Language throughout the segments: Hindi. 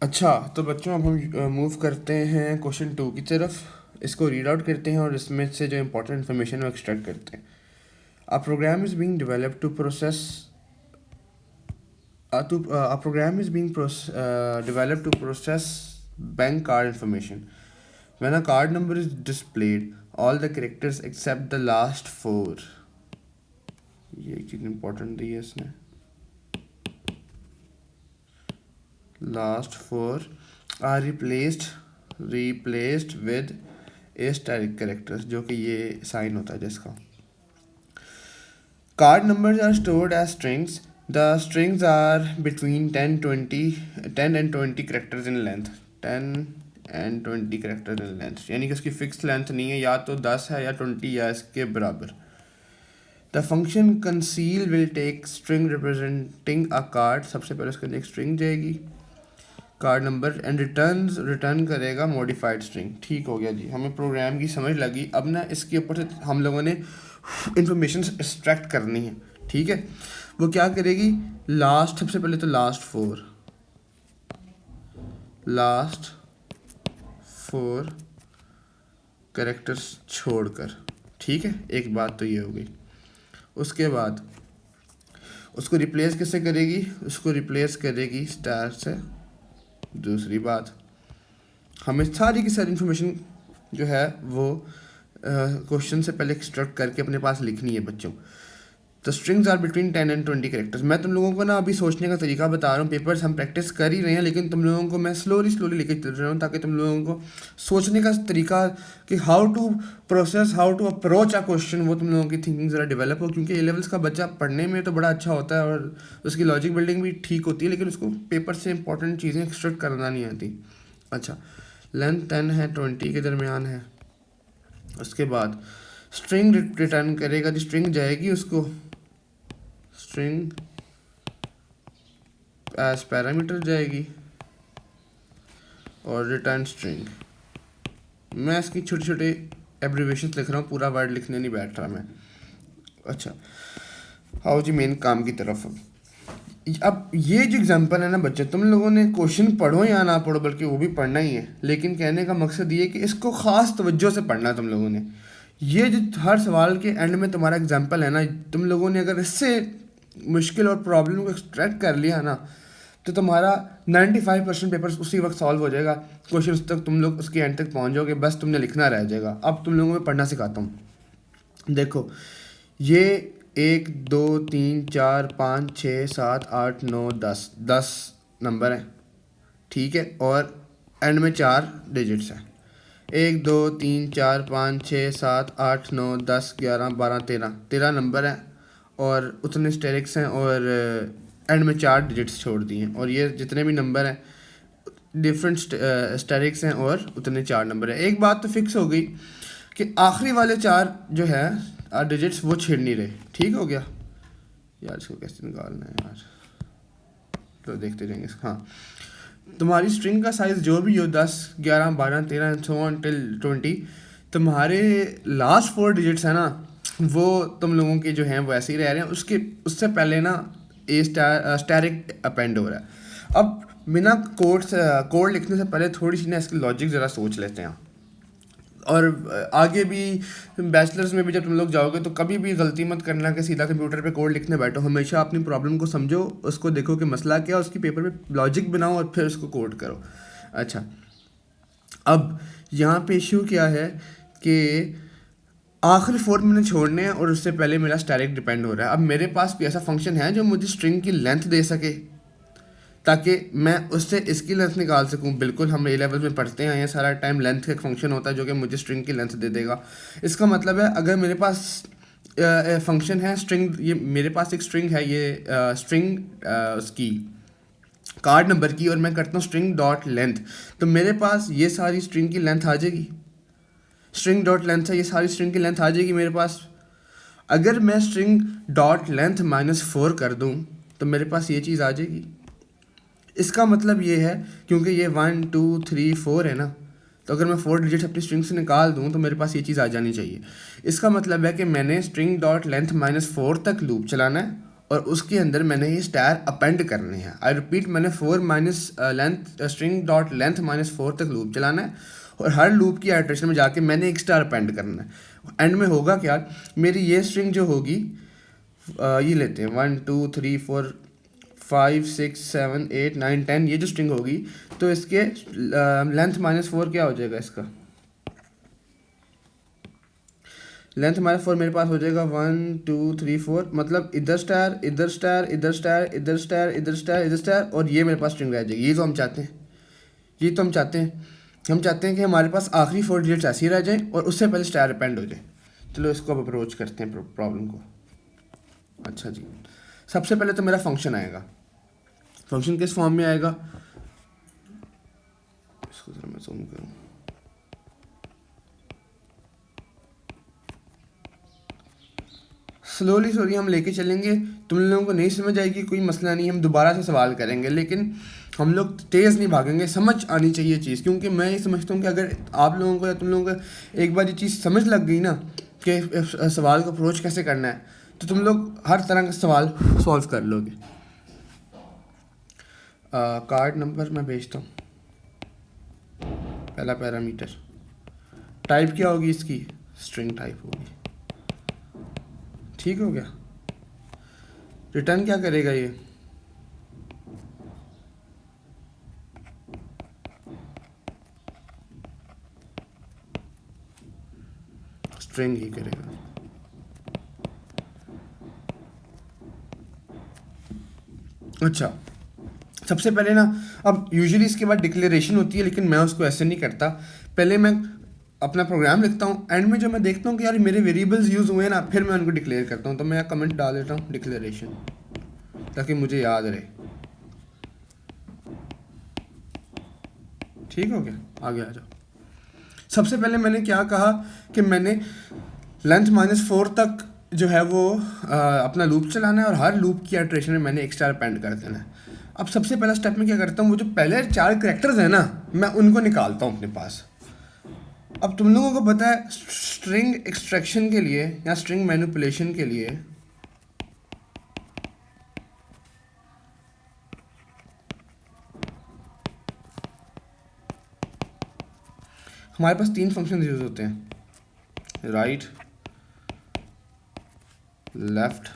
अच्छा, तो बच्चों अब हम मूव करते हैं क्वेश्चन 2 की तरफ। इसको रीड आउट करते हैं और इसमें से जो इंपॉर्टेंट इन्फॉर्मेशन है वो एक्सट्रैक्ट करते हैं। A program is being developed to process a program is being developed to process bank card information. When a card number is displayed, all the characters except the last four, ये एक चीज़ इंपॉर्टेंट दी है इसने, last four are replaced with asterisk characters, जो कि ये साइन होता है जिसका. Card numbers are stored as strings. The strings are between 10 and 20 characters in length. 10 and 20 characters in length, यानी कि उसकी फिक्स लेंथ नहीं है, या तो 10 है या 20 या इसके बराबर. The function conceal will take string representing a card. सबसे पहले उसके अंदर एक स्ट्रिंग जाएगी, कार्ड नंबर, एंड रिटर्न करेगा मॉडिफाइड स्ट्रिंग. ठीक हो गया जी, हमें प्रोग्राम की समझ लगी. अब ना इसके ऊपर से हम लोगों ने इंफॉर्मेशन एक्सट्रैक्ट करनी है. ठीक है, वो क्या करेगी, लास्ट, सबसे पहले तो लास्ट फोर कैरेक्टर्स छोड़कर. ठीक है, एक बात तो ये हो गई. उसके बाद उसको रिप्लेस कैसे करेगी, उसको रिप्लेस करेगी स्टार से. दूसरी बात, हमें सारी की सारी इन्फॉर्मेशन जो है वो क्वेश्चन से पहले एक्सट्रैक्ट करके अपने पास लिखनी है बच्चों. तो strings are between 10 and 20 characters. मैं तुम लोगों को ना अभी सोचने का तरीका बता रहा हूँ. पेपर्स हम प्रैक्टिस कर ही रहे हैं, लेकिन तुम लोगों को मैं स्लोली लेके चल रहा हूँ ताकि तुम लोगों को सोचने का तरीका कि how to process, how to approach a question, वो तुम लोगों की थिंकिंग ज़रा डेवलप हो. क्योंकि ए लेवल्स का बच्चा पढ़ने में तो बड़ा अच्छा होता है और उसकी लॉजिक बिल्डिंग भी ठीक होती है, लेकिन उसको पेपर से इंपॉर्टेंट चीज़ें एक्सट्रैक्ट करना नहीं आती. अच्छा, लेंथ 10 है, 20 के दरमियान है. उसके बाद स्ट्रिंग रिटर्न करेगा. जो स्ट्रिंग जाएगी उसको स्ट्रिंग एज पैरामीटर जाएगी और रिटर्न स्ट्रिंग. मैं इसकी छोटे छोटे एब्रीवेशन लिख रहा हूँ, पूरा वर्ड लिखने नहीं बैठ रहा मैं. अच्छा, आओ जी मेन काम की तरफ. अब ये जो एग्जांपल है ना बच्चे, तुम लोगों ने क्वेश्चन पढ़ो या ना पढ़ो, बल्कि वो भी पढ़ना ही है, लेकिन कहने का मकसद ये है कि इसको ख़ास तवज्जो से पढ़ना तुम लोगों ने. ये जो हर सवाल के एंड में तुम्हारा एग्जांपल है ना, तुम लोगों ने अगर इससे मुश्किल और प्रॉब्लम को एक्सट्रैक्ट कर लिया ना, तो तुम्हारा 95% पेपर उसी वक्त सॉल्व हो जाएगा. क्वेश्चन तक तुम लोग उसके एंड तक पहुंच जाओगे, बस तुमने लिखना रह जाएगा. अब तुम लोगों में पढ़ना सिखाता हूँ. देखो, ये 1 2 3 4 5 6 7 8 9 10 नंबर हैं. ठीक है, और एंड में 4 डिजिट्स हैं. 1 2 3 4 5 6 7 8 9 10 11 12 13 नंबर हैं, और उतने स्टेरिक्स हैं, और एंड में 4 डिजिट्स छोड़ दिए हैं. और ये जितने भी नंबर हैं डिफरेंट स्टेरिक्स हैं, और उतने 4 नंबर हैं. एक बात तो फिक्स हो गई कि आखिरी वाले 4 जो है डिजिट्स वो छेड़ नहीं रहे. ठीक हो गया यार, इसको कैसे निकालना है यार, तो देखते जाएंगे. हाँ, तुम्हारी स्ट्रिंग का साइज़ जो भी हो, 10 11 12 13 सो ऑन टिल 20, तुम्हारे लास्ट 4 डिजिट्स हैं ना, वो तुम लोगों के जो हैं वो ऐसे ही रह रहे हैं. उससे पहले ना स्टैरिक अपेंड हो रहा है. अब बिना कोड लिखने से पहले थोड़ी सी ना इसकी लॉजिक ज़रा सोच लेते हैं. और आगे भी बैचलर्स में भी जब तुम लोग जाओगे तो कभी भी गलती मत करना कि सीधा कंप्यूटर पे कोड लिखने बैठो. हमेशा अपनी प्रॉब्लम को समझो, उसको देखो कि मसला क्या है, उसकी पेपर पे लॉजिक बनाओ और फिर उसको कोड करो. अच्छा, अब यहाँ पे इशू क्या है कि आखिरी 4 मैंने छोड़ने हैं और उससे पहले मेरा स्टैरिक डिपेंड हो रहा है. अब मेरे पास भी ऐसा फंक्शन है जो मुझे स्ट्रिंग की लेंथ दे सके ताकि मैं उससे इसकी लेंथ निकाल सकूं. बिल्कुल, हम ए लेवल में पढ़ते हैं, ये सारा टाइम लेंथ का एक फंक्शन होता है जो कि मुझे स्ट्रिंग की लेंथ दे देगा. इसका मतलब है अगर मेरे पास फंक्शन है स्ट्रिंग, ये मेरे पास एक स्ट्रिंग है, ये स्ट्रिंग उसकी कार्ड नंबर की, और मैं करता हूँ स्ट्रिंग डॉट लेंथ, तो मेरे पास ये सारी स्ट्रिंग की लेंथ आ जाएगी. स्ट्रिंग डॉट लेंथ है, ये सारी स्ट्रिंग की लेंथ आ जाएगी मेरे पास. अगर मैं स्ट्रिंग डॉट लेंथ -4 कर दूँ तो मेरे पास ये चीज़ आ जाएगी. इसका मतलब ये है, क्योंकि ये 1 2 3 4 है ना, तो अगर मैं 4 डिजिट्स अपनी स्ट्रिंग से निकाल दूँ तो मेरे पास ये चीज़ आ जानी चाहिए. इसका मतलब है कि मैंने स्ट्रिंग डॉट लेंथ -4 तक लूप चलाना है, और उसके अंदर मैंने ये स्टार अपेंड करने हैं। आई रिपीट, मैंने 4 minus length string dot length -4 तक लूप चलाना है और हर लूप की आइटरेशन में जाके मैंने एक स्टार अपेंड करना है। एंड में होगा क्या, मेरी ये स्ट्रिंग जो होगी ये लेते हैं 1 2 3 4 5 6 7 8 9 10, ये जो स्ट्रिंग होगी तो इसके लेंथ -4 क्या हो जाएगा, इसका लेंथ -4 मेरे पास हो जाएगा 1 2 3 4, मतलब इधर स्टार इधर स्टार इधर स्टार इधर स्टार इधर स्टार इधर स्टार, और ये मेरे पास स्ट्रिंग रह जाएगी। ये तो हम चाहते हैं, ये तो हम चाहते हैं, हम चाहते हैं कि हमारे पास आखिरी 4 डिजिट्स ऐसी रह जाएं और उससे पहले स्टार अपेंड हो जाए। चलो इसको अब अप्रोच करते हैं प्रॉब्लम को। अच्छा जी, सबसे पहले तो मेरा फंक्शन आएगा। फंक्शन किस फॉर्म में आएगा, इसको जरा मैं जूम करूँ। स्लोली हम लेके चलेंगे, तुम लोगों को नहीं समझ आएगी कोई मसला नहीं, हम दोबारा से सवाल करेंगे, लेकिन हम लोग तेज़ नहीं भागेंगे, समझ आनी चाहिए चीज़। क्योंकि मैं ये समझता हूँ कि अगर आप लोगों को या तुम लोगों को एक बार ये चीज़ समझ लग गई ना कि सवाल को अप्रोच कैसे करना है, तो तुम लोग हर तरह का सवाल सॉल्व कर लोगे। कार्ड नंबर मैं भेजता हूँ। पहला पैरामीटर, टाइप क्या होगी इसकी, स्ट्रिंग टाइप होगी। ठीक हो गया। रिटर्न क्या करेगा ये, स्ट्रिंग ही करेगा। अच्छा, सबसे पहले ना, अब यूजुअली इसके बाद डिक्लेरेशन होती है, लेकिन मैं उसको ऐसे नहीं करता। पहले मैं अपना प्रोग्राम लिखता हूँ, एंड में जब मैं देखता हूँ कि यार मेरे वेरिएबल्स यूज़ हुए ना, फिर मैं उनको डिक्लेयर करता हूँ। तो मैं कमेंट डाल देता हूँ डिक्लेरेशन, ताकि मुझे याद रहे। ठीक हो गया, आगे आ जाओ। सबसे पहले मैंने क्या कहा कि मैंने लेंथ -4 तक जो है वो अपना लूप चलाना है और हर लूप की आइटरेशन में मैंने एक स्टार अपेंड कर देना है। अब सबसे पहला स्टेप में क्या करता हूँ, वो जो पहले 4 कैरेक्टर्स हैं ना, मैं उनको निकालता हूँ अपने पास। अब तुम लोगों को पता है स्ट्रिंग एक्सट्रैक्शन के लिए या स्ट्रिंग मैनिपुलेशन के लिए हमारे पास 3 फंक्शन यूज होते हैं, राइट, लेफ्ट,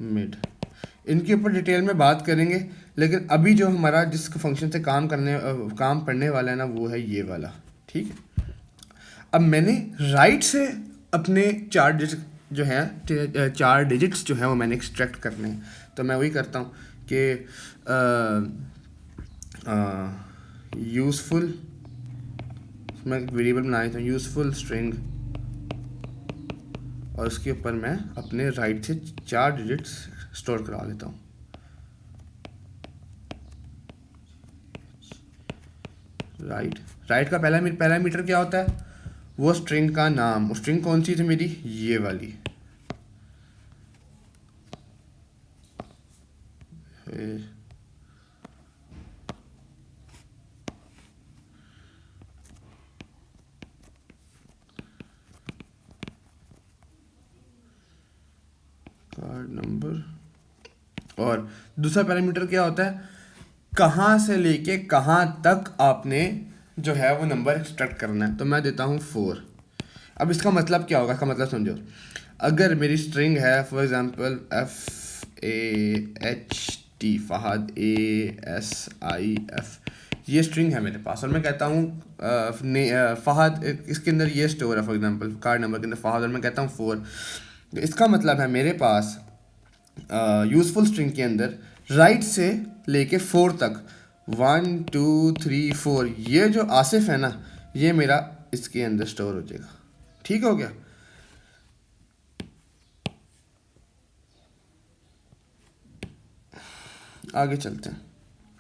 मिड। इनके ऊपर डिटेल में बात करेंगे, लेकिन अभी जो हमारा जिस फंक्शन से काम पढ़ने वाला है ना, वो है ये वाला। ठीक है। अब मैंने राइट से अपने 4 डिजिट जो हैं 4 डिजिट्स जो हैं वो मैंने एक्सट्रैक्ट करने हैं। तो मैं वही करता हूँ कि यूज़फुल, मैं एक वेरिएबल बना देता हूँ यूज़फुल स्ट्रिंग, और उसके ऊपर मैं अपने राइट से 4 डिजिट्स स्टोर करा लेता हूँ। राइट का पहला पैरामीटर क्या होता है, वो स्ट्रिंग का नाम। स्ट्रिंग कौन सी थी मेरी, ये वाली। Card number. और दूसरा पैरामीटर क्या होता है, कहाँ से लेके कहाँ तक आपने जो है वो नंबर एक्सट्रैक्ट करना है। तो मैं देता हूँ 4। अब इसका मतलब क्या होगा, इसका मतलब समझो। अगर मेरी स्ट्रिंग है for example FAHT, Fahad ASIF, ये स्ट्रिंग है मेरे पास, और मैं कहता हूँ फहद, इसके अंदर ये स्टोर है फॉर एग्जांपल कार्ड नंबर के अंदर फहद, और मैं कहता हूँ 4। तो इसका मतलब है मेरे पास यूज़फुल स्ट्रिंग के अंदर राइट से लेके 4 तक 1 2 3 4 ये जो आसिफ है ना, ये मेरा इसके अंदर स्टोर हो जाएगा। ठीक हो गया। आगे चलते हैं।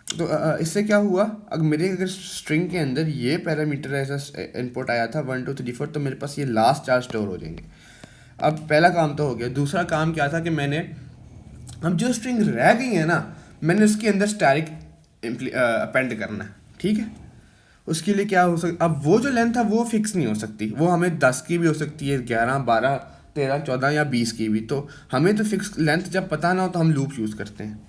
तो इससे क्या हुआ, अगर स्ट्रिंग के अंदर ये पैरामीटर ऐसा इनपुट आया था 1 2 3 4, तो मेरे पास ये लास्ट 4 स्टोर हो जाएंगे। अब पहला काम तो हो गया। दूसरा काम क्या था कि मैंने, अब जो स्ट्रिंग रह गई है ना, मैंने उसके अंदर स्टैटिक अपेंड करना है। ठीक है। उसके लिए क्या हो सकता, अब वो जो लेंथ है वो फिक्स नहीं हो सकती, वो हमें 10 की भी हो सकती है, 11 12 13, 14 या 20 की भी, तो हमें तो फिक्स लेंथ जब पता ना हो तो हम लूप यूज़ करते हैं।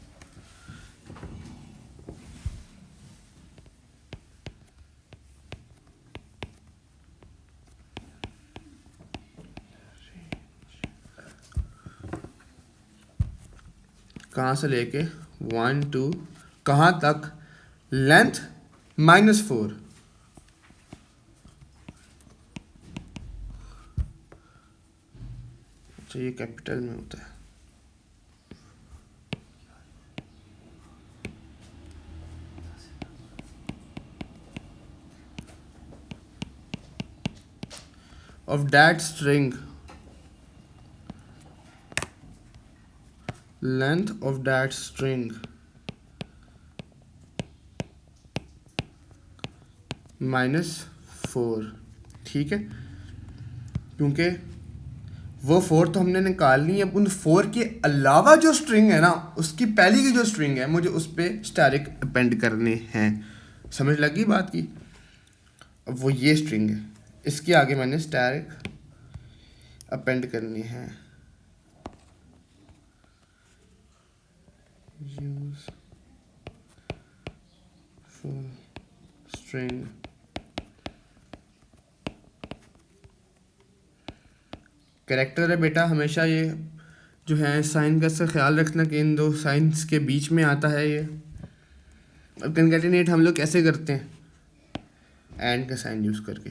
कहाँ से लेके 1 2 कहाँ तक, लेंथ -4। अच्छा ये कैपिटल में होता है। Of that string, length of that string -4, ठीक है, क्योंकि वो 4 तो हमने निकालनी है। अब उन 4 के अलावा जो स्ट्रिंग है ना, उसकी पहली की जो स्ट्रिंग है मुझे उस पर स्टैरिक अपेंड करने हैं। समझ लगी बात की? अब वो ये स्ट्रिंग है, इसके आगे मैंने स्टैरिक अपेंड करनी है। यूज फुल स्ट्रिंग कैरेक्टर है बेटा, हमेशा ये जो है साइन का इसका ख्याल रखना कि इन दो साइंस के बीच में आता है ये। अब कंकैटिनेट हम लोग कैसे करते हैं, एंड का साइन यूज़ करके।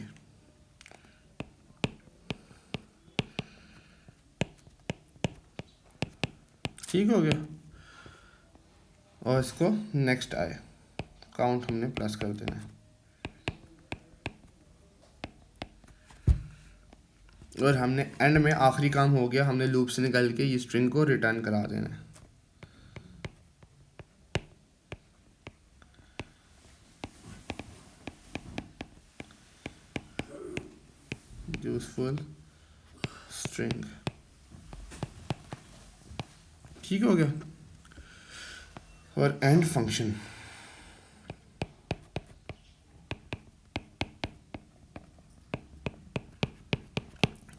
ठीक हो गया, और इसको नेक्स्ट आए काउंट हमने प्लस कर देना है, और हमने एंड में आखिरी काम हो गया, हमने लूप से निकल के ये स्ट्रिंग को रिटर्न करा देना है। यूजफुल स्ट्रिंग, ठीक हो गया। और एंड फंक्शन,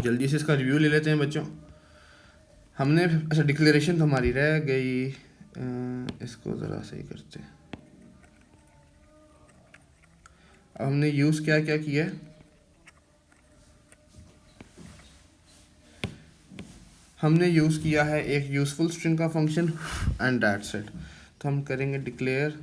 जल्दी से इसका रिव्यू ले लेते हैं बच्चों। हमने अच्छा डिक्लेरेशन तो हमारी रह गई, इसको ज़रा सही करते हैं। अब हमने यूज़ क्या क्या किया है, हमने यूज़ किया है एक यूज़फुल स्ट्रिंग का फंक्शन एंड दैट्स इट। तो हम करेंगे डिक्लेयर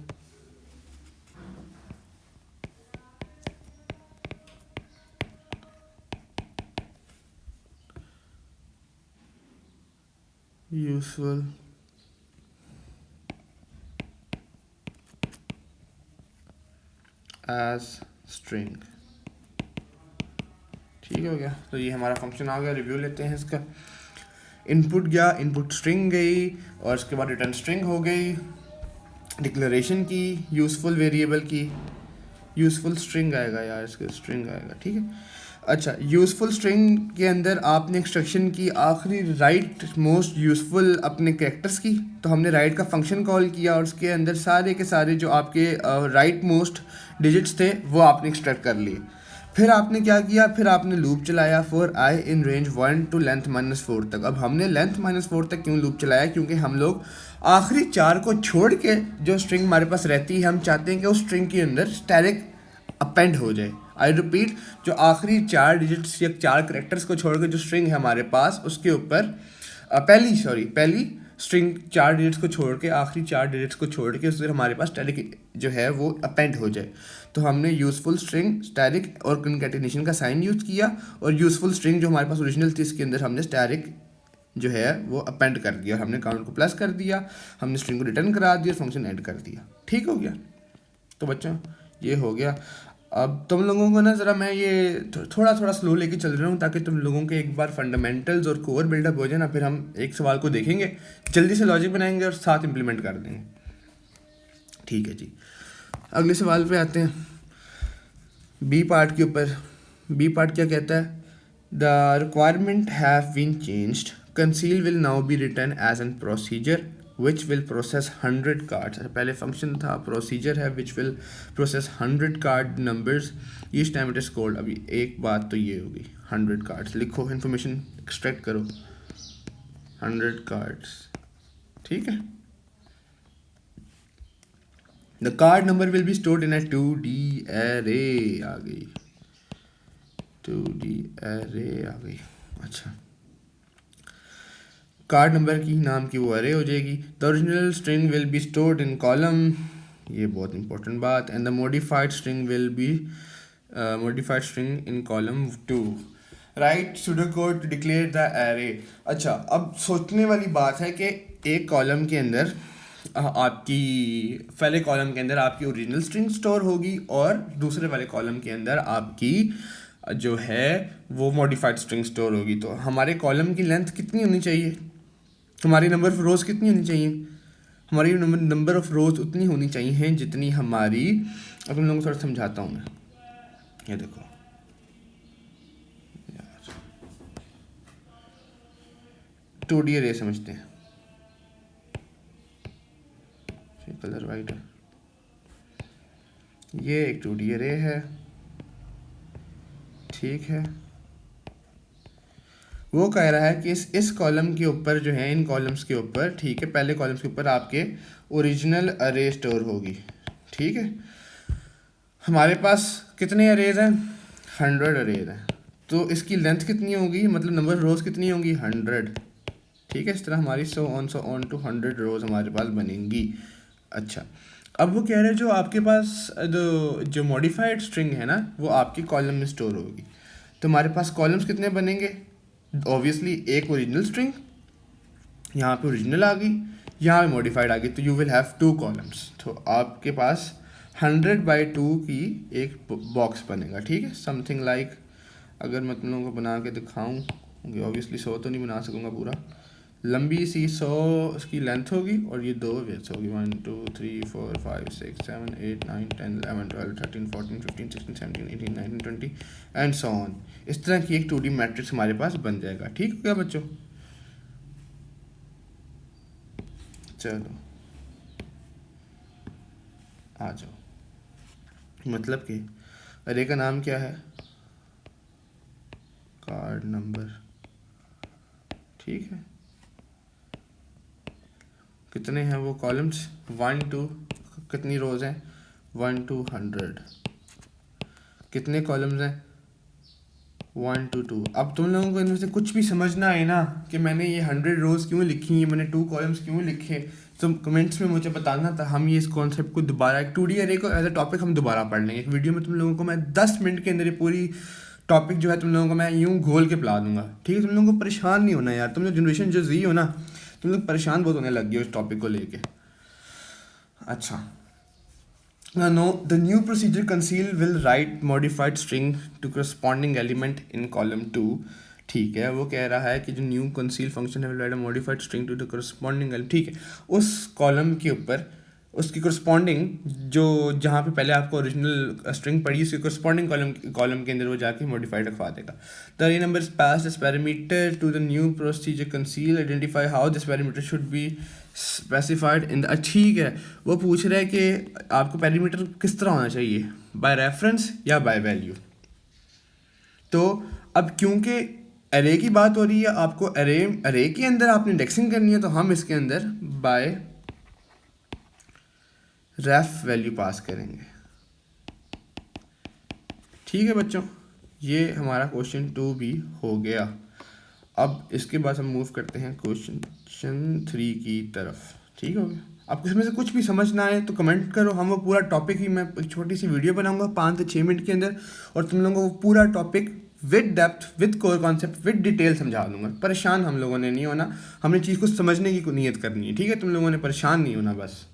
यूज़फुल एज स्ट्रिंग, ठीक हो गया। तो ये हमारा फंक्शन आ गया, रिव्यू लेते हैं इसका। इनपुट गया, इनपुट स्ट्रिंग गई, और उसके बाद रिटर्न स्ट्रिंग हो गई, डिक्लेरेशन की, यूज़फुल वेरिएबल की, यूज़फुल स्ट्रिंग आएगा यार, इसके स्ट्रिंग आएगा, ठीक है। अच्छा, यूज़फुल स्ट्रिंग के अंदर आपने एक्सट्रैक्शन की आखिरी राइट मोस्ट यूज़फुल अपने कैरेक्टर्स की, तो हमने राइट का फंक्शन कॉल किया और उसके अंदर सारे के सारे जो आपके राइट मोस्ट डिजिट्स थे वो आपने एक्सट्रैक्ट कर लिए। फिर आपने क्या किया, फिर आपने लूप चलाया for I in range 1 to length -4 तक। अब हमने लेंथ -4 तक क्यों लूप चलाया, क्योंकि हम लोग आखिरी 4 को छोड़ के जो स्ट्रिंग हमारे पास रहती है, हम चाहते हैं कि उस स्ट्रिंग के अंदर स्टैरिक अपेंड हो जाए। आई रिपीट, जो आखिरी 4 डिजिट्स या 4 करेक्टर्स को छोड़ के जो स्ट्रिंग है हमारे पास, उसके ऊपर पहली स्ट्रिंग 4 डिजिट्स को छोड़ के, आखिरी 4 डिजिट्स को छोड़ के उससे हमारे पास स्टैरिक जो है वो अपेंड हो जाए। तो हमने यूज़फुल स्ट्रिंग, स्टैरिक और कंकैटिनेशन का साइन यूज़ किया, और यूज़फुल स्ट्रिंग जो हमारे पास ओरिजिनल थी इसके अंदर हमने स्टैरिक जो है वो अपेंड कर दिया, हमने काउंट को प्लस कर दिया, हमने स्ट्रिंग को रिटर्न करा दिया, फंक्शन ऐड कर दिया। ठीक हो गया। तो बच्चों ये हो गया। अब तुम लोगों को ना ज़रा मैं ये थोड़ा थोड़ा स्लो लेके चल रहा हूँ ताकि तुम लोगों के एक बार फंडामेंटल्स और कोर बिल्डअप हो जाए ना, फिर हम एक सवाल को देखेंगे, जल्दी से लॉजिक बनाएंगे और साथ इम्प्लीमेंट कर देंगे। ठीक है जी, अगले सवाल पे आते हैं, बी पार्ट के ऊपर। बी पार्ट क्या कहता है, the requirement have been changed, conceal will now be return as an procedure which will process 100 cards। पहले फंक्शन था, प्रोसीजर है which will process 100 card numbers each time it is called। अभी एक बात तो ये होगी 100 cards लिखो, इन्फॉर्मेशन एक्सट्रैक्ट करो 100 कार्ड्स, ठीक है। The card number will be stored in a 2D array, आ गई 2D array आ गई। अच्छा, कार्ड नंबर की नाम की वो अरे हो जाएगी। The original string will be stored in column, ये बहुत इंपॉर्टेंट बात, and the modified string will be modified string in column 2। Write pseudo code to declare the array. अच्छा, अब सोचने वाली बात है कि एक कॉलम के अंदर आपकी पहले कॉलम के अंदर आपकी ओरिजिनल स्ट्रिंग स्टोर होगी और दूसरे वाले कॉलम के अंदर आपकी जो है वो मॉडिफाइड स्ट्रिंग स्टोर होगी। तो हमारे कॉलम की लेंथ कितनी होनी चाहिए, हमारी नंबर ऑफ रोज़ कितनी होनी चाहिए, हमारी नंबर ऑफ रोज़ उतनी होनी चाहिए जितनी हमारी, अब तुम लोगों को थोड़ा समझाता हूँ मैं। ये देखो यार, 2D अरे समझते हैं, कलर वाइट है, ये एक 2D अरे है, ठीक है। वो कह रहा है कि इस कॉलम के ऊपर जो है, इन कॉलम्स के ऊपर, ठीक है, पहले कॉलम्स के ऊपर आपके ओरिजिनल अरे स्टोर होगी, ठीक है। हमारे पास कितने अरेज हैं, 100 अरेज हैं, तो इसकी लेंथ कितनी होगी, मतलब नंबर रोज़ कितनी होंगी, 100, ठीक है। इस तरह हमारी सो ऑन टू 100 रोज़ हमारे पास बनेंगी। अच्छा, अब वो कह रहे हैं जो आपके पास जो मॉडिफाइड स्ट्रिंग है ना, वो आपकी कॉलम में स्टोर होगी। तो हमारे पास कॉलम्स कितने बनेंगे, ऑब्वियसली एक ओरिजिनल स्ट्रिंग, यहाँ पे ओरिजिनल आ गई, यहाँ पे मॉडिफाइड आ गई, तो यू विल हैव 2 कॉलम्स। तो आपके पास 100/2 की एक बॉक्स बनेगा, ठीक है। समथिंग लाइक, अगर मैं तुम लोगों को बना के दिखाऊँ, ऑब्वियसली 100 तो नहीं बना सकूँगा पूरा, लंबी सी 100 इसकी लेंथ होगी और ये 2 विड्थ होगी, 1 2 3 4 5 6 7 8 9 10 11 12 13 14 15 16 17 18 19 20 एंड सो ऑन। इस तरह की एक 2D मैट्रिक्स हमारे पास बन जाएगा, ठीक हो गया बच्चों। चलो आ जाओ, मतलब कि अरे का नाम क्या है, कार्ड नंबर, ठीक है। कितने हैं वो कॉलम्स, 1 2, कितनी रोज़ हैं, 1 to 100, कितने कॉलम्स हैं, 1 to 2। अब तुम लोगों को इनमें से कुछ भी समझना है ना कि मैंने ये 100 रोज़ क्यों लिखी है, मैंने 2 कॉलम्स क्यों लिखे, तो कमेंट्स में मुझे बताना था। हम ये इस कॉन्सेप्ट को दोबारा, एक 2D अरे को एज अ टॉपिक हम दोबारा पढ़ लेंगे एक वीडियो में। तुम लोगों को मैं 10 मिनट के अंदर ये पूरी टॉपिक जो है तुम लोगों को मैं यूँ घोल के पिला दूंगा, ठीक है। तुम लोगों को परेशान नहीं होना यार, तुम लोग जनरेशन जो जी हो ना, तुम लोग परेशान बहुत होने लग गए उस टॉपिक को लेके। अच्छा, no, the new procedure conceal will write modified string to corresponding element in column 2, ठीक है। वो कह रहा है कि जो न्यू कंसील फंक्शन है will write a modified string to the corresponding element, ठीक है। उस कॉलम के ऊपर उसकी करस्पॉन्डिंग जो जहाँ पे पहले आपको ओरिजिनल स्ट्रिंग पड़ी, उसके करस्पॉन्डिंग कॉलम के अंदर वो जाके मॉडिफाइड रखवा देगा। The array number is pass this parameter to the new procedure conceal, identify how this parameter should be specified in the, ठीक है। वो पूछ रहा है कि आपको पैरामीटर किस तरह होना चाहिए, बाय रेफरेंस या बाय वैल्यू। तो अब क्योंकि अरे की बात हो रही है, आपको अरे के अंदर आपने इंडेक्सिंग करनी है, तो हम इसके अंदर बाय रेफ वैल्यू पास करेंगे, ठीक है बच्चों। ये हमारा क्वेश्चन 2 भी हो गया। अब इसके बाद हम मूव करते हैं क्वेश्चन 3 की तरफ, ठीक हो गया। आपको इसमें से कुछ भी समझ ना आए तो कमेंट करो, हम वो पूरा टॉपिक ही, मैं एक छोटी सी वीडियो बनाऊंगा 5 से 6 मिनट के अंदर, और तुम लोगों को वो पूरा topic with depth, with core concept, with detail समझा दूंगा। परेशान हम लोगों ने नहीं होना, हमने चीज़ को समझने की नियत करनी है, ठीक है। तुम लोगों ने परेशान नहीं होना बस।